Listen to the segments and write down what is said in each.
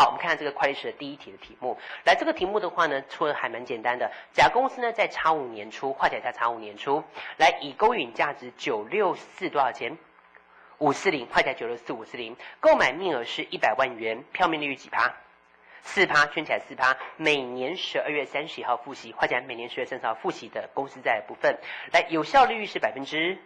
好，我们看看这个会计史的第一题的题目。来，这个题目的话呢，出的还蛮简单的。甲公司呢在X5年初，画起来在X5年初，来以公允价值964多少钱？540，画起来964，540，购买面额是100万元，票面利率几趴？4%，圈起来4%，每年12月31号付息，画起来每年12月30号付息的公司债的部分。来，有效利率是5%。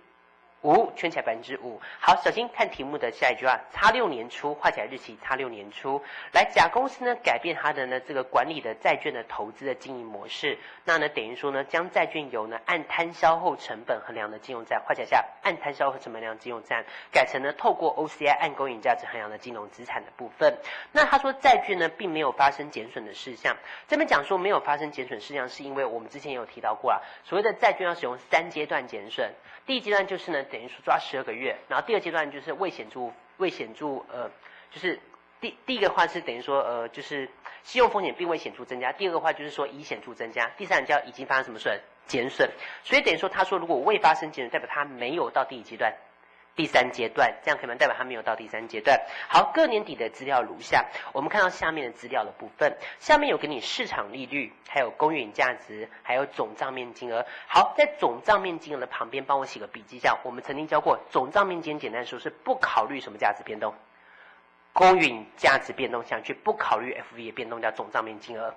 圈起来5%。好，小心看题目的下一句话，X6年初，画起来日期X6年初。来，甲公司呢改变它的呢这个管理的债券的投资的经营模式，那呢等于说呢将债券由呢按摊销后成本衡量的金融债，画起来下按摊销后成本衡量金融债，改成呢透过 OCI 按公允价值衡量的金融资产的部分。那他说债券呢并没有发生减损的事项，这边讲说没有发生减损事项，是因为我们之前也有提到过所谓的债券要使用3阶段减损，第一阶段就是呢等于说抓12个月，然后第二阶段就是未显著就是第一个话是等于说就是信用风险并未显著增加，第二个话就是说已显著增加，第三个叫已经发生什么损减损，所以等于说他说如果未发生减损，代表他没有到第几阶段？第3阶段，这样可以吗？代表它没有到第3阶段。好，各年底的资料如下，我们看到下面的资料的部分，下面有给你市场利率，还有公允价值，还有总账面金额。好，在总账面金额的旁边帮我写个笔记，这样我们曾经教过，总账面金额简单说是不考虑什么价值变动，公允价值变动下去，不考虑 FV 的变动叫总账面金额。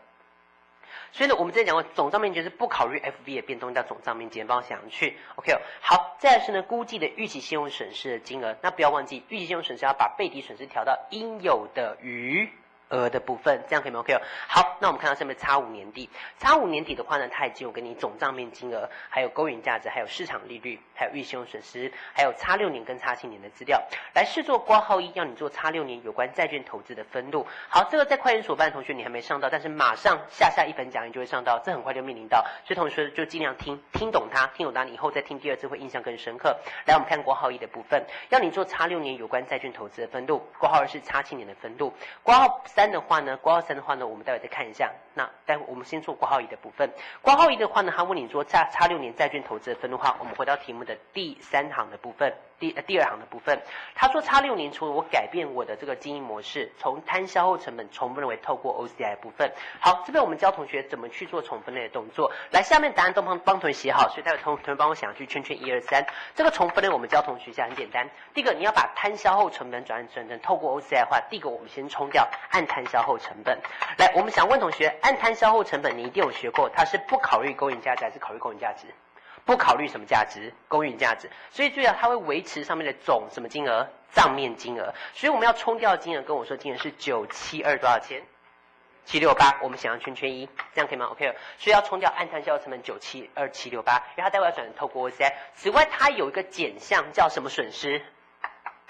所以呢，我们之前讲过，总账面就是不考虑 FV 的变动叫总账面金额，帮我写上去。OK， 好，再来是呢，估计的预期信用损失的金额。那不要忘记，预期信用损失要把背抵损失调到应有的余额的部分，这样可以吗 ？OK， 好，那我们看到下面X5年底，X5年底的话呢，它已经有给你总账面金额，还有公允价值，还有市场利率，还有预期信用损失，还有X6年跟X7年的资料。来试做括号1，要你做X6年有关债券投资的分录。好，这个在会计所班的同学你还没上到，但是马上下一本讲义就会上到，这很快就面临到，所以同学就尽量听懂它，你以后再听第二次会印象更深刻。来，我们看括号1的部分，要你做X6年有关债券投资的分录，括号2是X7年的分录，括号3的话呢，我们待会再看一下。那待会我们先做括号1的部分。括号1的话呢，他问你说X6年债券投资的分录号，我们回到题目的第3行的部分，第2行的部分。他说X6年初我改变我的这个经营模式，从摊销后成本重分类为透过 OCI 的部分。好，这边我们教同学怎么去做重分类的动作。来，下面答案都帮同学写好，所以待会同学帮我想去圈2、3。这个重分类我们教同学一下很简单。第一个，你要把摊销后成本转成透过 OCI 的话，第一个我们先冲掉按摊销后成本。来，我们想问同学，按摊销后成本你一定有学过，它是不考虑公允价值还是考虑公允价值？不考虑什么价值？公允价值。所以注意它会维持上面的总什么金额？账面金额。所以我们要冲掉金额，跟我说金额是972多少钱？768，我们想要圈1，这样可以吗 ？OK， 所以要冲掉按摊销成本972768，因为它待会要转透过 OCI。此外，它有一个减项叫什么损失？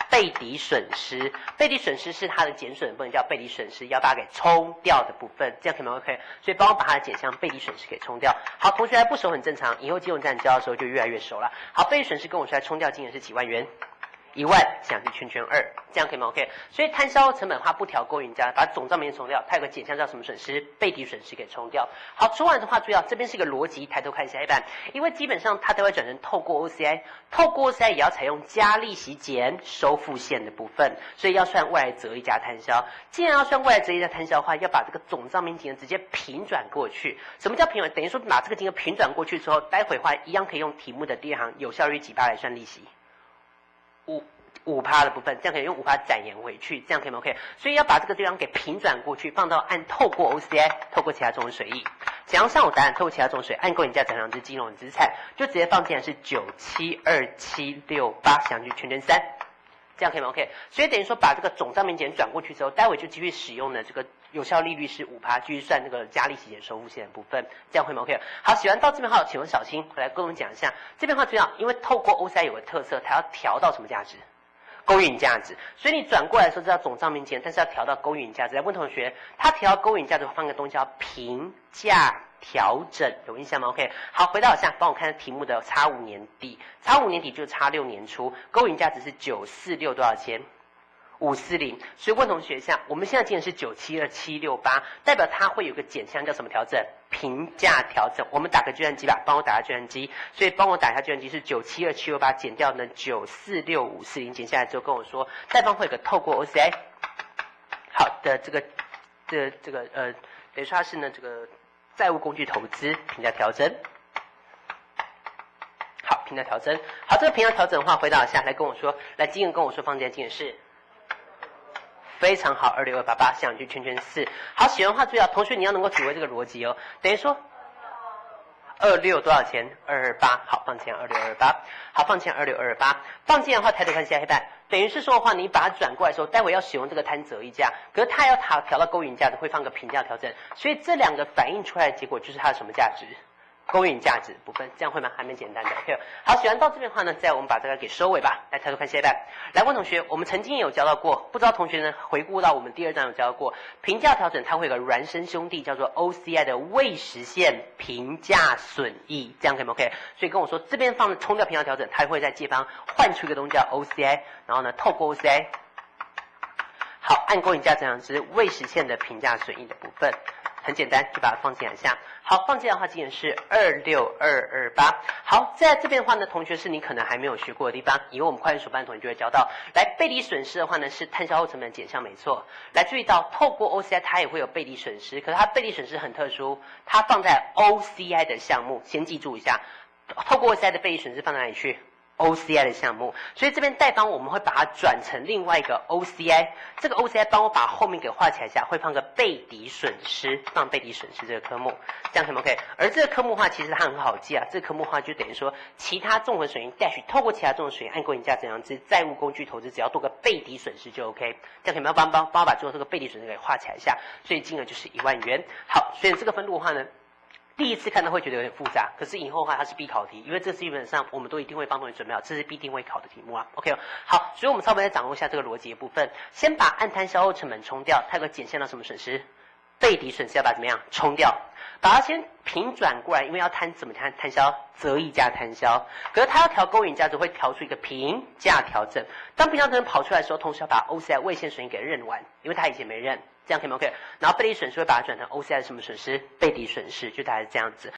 背抵损失，背抵损失是它的减损，不能叫背抵损失，要把它给冲掉的部分，这样可以吗 ？OK， 所以帮我把它的减项背抵损失给冲掉。好，同学还不熟很正常，以后金融战教的时候就越来越熟了。好，背抵损失跟我说来冲掉金额是几万元？1万，想去圈2，这样可以吗 ？OK， 所以摊销成本它不调公允价，把总账面冲掉，它有个减项叫什么损失？背抵损失给冲掉。好，冲完的话，注意到这边是一个逻辑，抬头看下一版，因为基本上它都会转成透过 OCI， 透过 OCI 也要采用加利息减收付现的部分，所以要算未来折溢加摊销。既然要算未来折溢加摊销的话，要把这个总账面金额直接平转过去。什么叫平转？等于说把这个金额平转过去之后，待会的话一样可以用题目的第2行有效率几%来算利息。5%的部分，这样可以用5%展延回去，这样可以吗 ？OK， 所以要把这个地方给平转过去，放到按透过 OCI， 透过其他综合水益，怎样上我答案？透过其他综合水，按公允价值衡量之金融资产，就直接放进来是972768，想去圈3，这样可以吗 ？OK， 所以等于说把这个总账面减转过去之后，待会就继续使用的这个有效利率是5%，继续算这个加利息减收付现的部分，这样会吗 ？OK， 好，写完到这边好，请问小新回来跟我们讲一下，这边的话主要因为透过 OCI 有个特色，它要调到什么价值？公允价值，所以你转过来说知道总账面金，但是要调到公允价值。来问同学，他调到公允价值放个东西叫评价调整，有印象吗 ？OK， 好，回到下，帮我看题目的X5年底，X5年底就是X6年初，公允价值是946多少钱？540，所以问同学一下，我们现在进的是972768，代表它会有个减项叫什么调整？评价调整。我们打个计算机吧，帮我打个计算机，所以帮我打一下计算机是972768减掉呢946,540，减下来之后跟我说，再方会有个透过 OCI 好的这个等于说它是呢这个债务工具投资评价调整。好，评价调整。好，这个评价调整的话，回答一下来跟我说，来金额跟我说，放进金额是。非常好，26288，想去圈圈4。好，写完的话注意啊，同学你要能够体会这个逻辑哦。等于说，26多少钱？228。好，放进2628。好，放进2628。放进的话，抬头看下黑板，等于是说的话，你把它转过来的时候，待会要使用这个摊折溢价，可是它要调到勾引价值，会放个评价调整，所以这两个反映出来的结果就是它的什么价值？勾引价值部分，这样会吗？还蛮简单的。OK， 好，写完到这边的话呢，再我们把这个给收尾吧。来，抬头看下一半。来，问同学，我们曾经也有教到过，不知道同学呢回顾到我们第2章有教到过，评价调整它会有个孪生兄弟叫做 OCI 的未实现评价损益，这样可以吗 ？OK， 所以跟我说这边放的冲掉评价调整，它会在借方换出一个东西叫 OCI， 然后呢透过 OCI， 好，按勾引价值值未实现的评价损益的部分。很简单，就把它放进来下。好，放进来的话，今年是26228。好，在这边的话呢，同学是你可能还没有学过的地方，以后我们会计所班同学就会教到。来，背离损失的话呢，是摊销后成本减项，没错。来，注意到透过 OCI 它也会有背离损失，可是它背离损失很特殊，它放在 OCI 的项目，先记住一下，透过 OCI 的背离损失放在哪里去？OCI 的项目，所以这边贷方我们会把它转成另外一个 OCI， 这个 OCI 帮我把后面给画起来一下，会放个背离损失，放背离损失这个科目，这样可不可以？而这个科目的话，其实它很好记啊，这个科目的话就等于说，其他综合损益 dash 透过其他综合损益按勾引价值量之债务工具投资，只要多个背离损失就 OK， 这样可以吗？帮我把最后这个背离损失给画起来一下，所以金额就是1万元。好，所以这个分录的话呢，第一次看到会觉得有点复杂，可是以后的话它是必考题，因为这基本上我们都一定会帮同学准备好，这是必定会考的题目啊。OK， 好，所以我们稍微再掌握一下这个逻辑的部分，先把按摊销后成本冲掉，它有个减项到什么损失？背离损失要把它怎么样冲掉？把它先平转过来，因为要怎么摊销？折溢价摊销。可是它要调勾引价值，会调出一个评价调整。当评价调整跑出来的时候，同时要把 OCI 未现损益给认完，因为它以前没认，这样可以吗 ？OK， 然后背离损失会把它转成 OCI 的什么损失？背离损失，就大概是这样子。